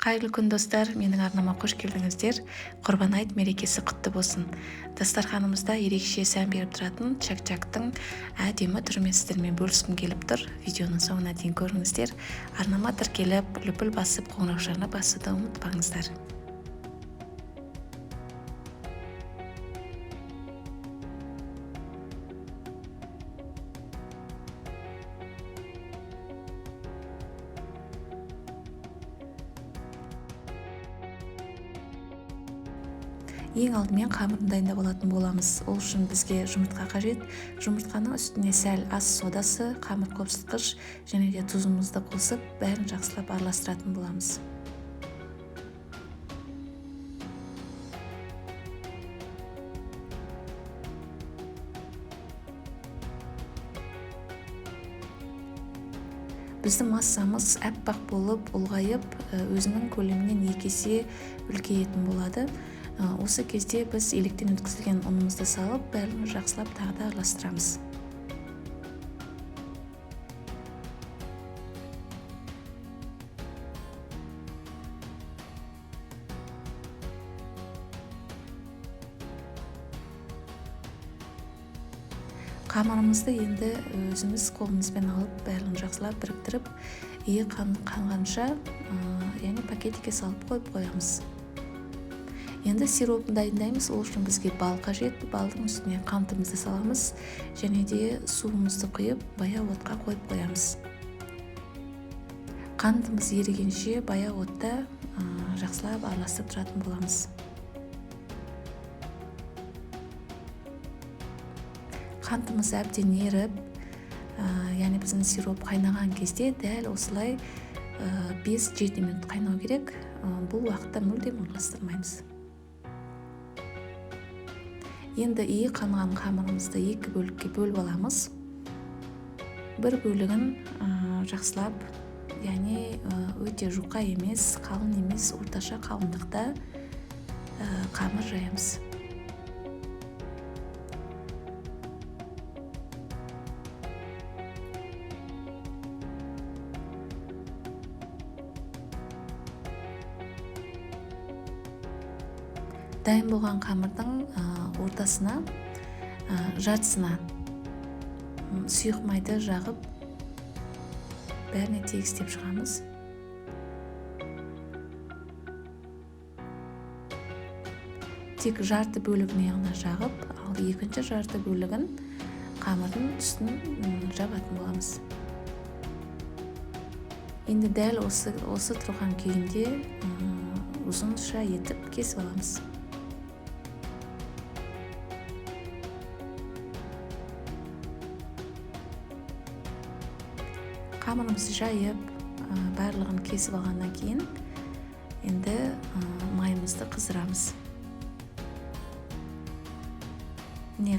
Қайырлы күн достар, менің арнама қош келдіңіздер. Құрбан айт мерекесі құтты болсын. Дастарханымызда ерекше сән беріп тұратын чак-чактың әдемі түрімен сіздермен бөліскім келіп тұр. Видеоның соңына дейін көріңіздер. Арнама тіркеліп, лүпіл басып, қоңыраушарына басуды ұмытпаңыздар. Ең алдымен қамырын дайындап алатын боламыз. Ол үшін бізге жұмыртқа қажет. Жұмыртқаның үстіне сәл ас содасы, қамыр қопсытқыш және де тұзымызды қосып, бәрін жақсылап араластыратын боламыз. Біздің массамыз әппақ болып, ұлғайып, өзінің көлемінен 2 есе үлкейетін болады. Осы кезде біз електен өткізілген ұнымызды салып, бәрін жақсылап тағы да араластырамыз. Қамырымызды енді өзіміз қолымызбен алып, бәрін жақсылап біріктіріп, иі қанғанша, яғни пакетикке салып қойып қоямыз. Енді сиропын дайындаймыз. Ол үшін бізге бал қажет. Балдың үстіне қантымызды саламыз және де суымызды құйып, баяу отқа қойып қоямыз. Қантымыз ерігенше баяу отта жақсылап араластырып тұратын боламыз. Қантымыз әбден еріп, яғни біздің сироп қайнаған кезде дәл осылай 5-7 минут қайнау керек. Бұл уақытта мүлдем араластырмаймыз. Енді иі қанған қамырымызды 2 бөлікке бөліп аламыз. Бір бөлігін жақсылап, яғни өте жұқа емес, қалың емес, орташа қалыңдықта қамыр жаямыз. Дайын болған қамырдың ортасына, жартысына сұйық майды жағып, бәріне тегістеп шығамыз. Тек жарты бөлігіне ғана жағып, ал екінші жарты бөлігін қамырдың үстін жабатын боламыз. Енді дәл осы тұрған күйінде ұзынша етіп кесіп аламыз. Қамырымызды жайып, барлығын кесіп алғаннан кейін, енді майымызды қыздырамыз.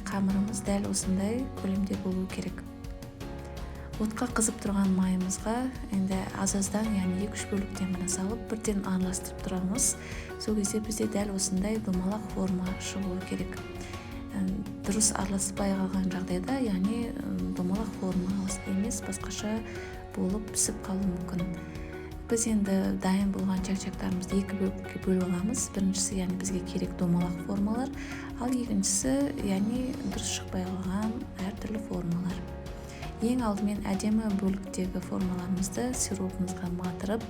Қамырымыз дәл осындай көлемде болу керек. Отқа қызып тұрған майымызға енді аз-аздан, яғни 2-3 бөліктен ғана салып, бірден араластырып тұрамыз. Сол кезде бізде дәл осындай домалақ форма шығуы керек. Дұрыс араласпай қалған жағдайда, яғни домалақ форма емес, басқаша болып пісіп қалуы мүмкін. Біз енді дайын болған чак-чактарымызды 2 бөлікке бөліп аламыз. Біріншісі, яғни бізге керек домалақ формалар, ал екіншісі, яғни дұрыс шықпай қалған әртүрлі формалар. Ең алдымен әдемі бөліктегі формаларымызды сиропымызға матырып,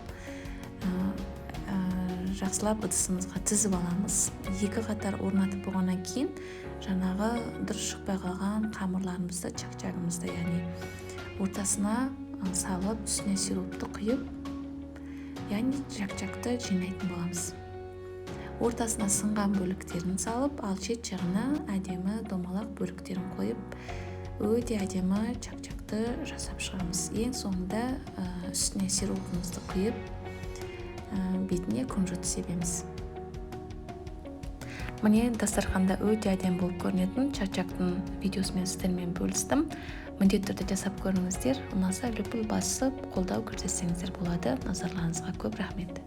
жақсылап ыдысымызға тізіп аламыз. 2 қатар орнатып болғаннан кейін, жаңағы дұрыс шықпай қалған қамырларымызды, чак-чагымызды, яғни ортасына салып, үстіне сиропты құйып, яғни чак-чакты жинайтын боламыз. Ортасына сынған бөліктерін салып, ал шет жағына әдемі домалақ бөліктерін қойып, өте әдемі чак-чакты жасап шығамыз. Ең соңында үстіне сиропымызды құйып, бетіне күнжіт себеміз. Міне дастарханда өте әдемі болып көрінетін чак-чактың видеосымен сіздермен бөлістім. Міндетті түрде жасап көріңіздер. Ұнаса лүпіл басып, қолдау көрсетсеңіздер болады. Назарларыңызға көп рахмет.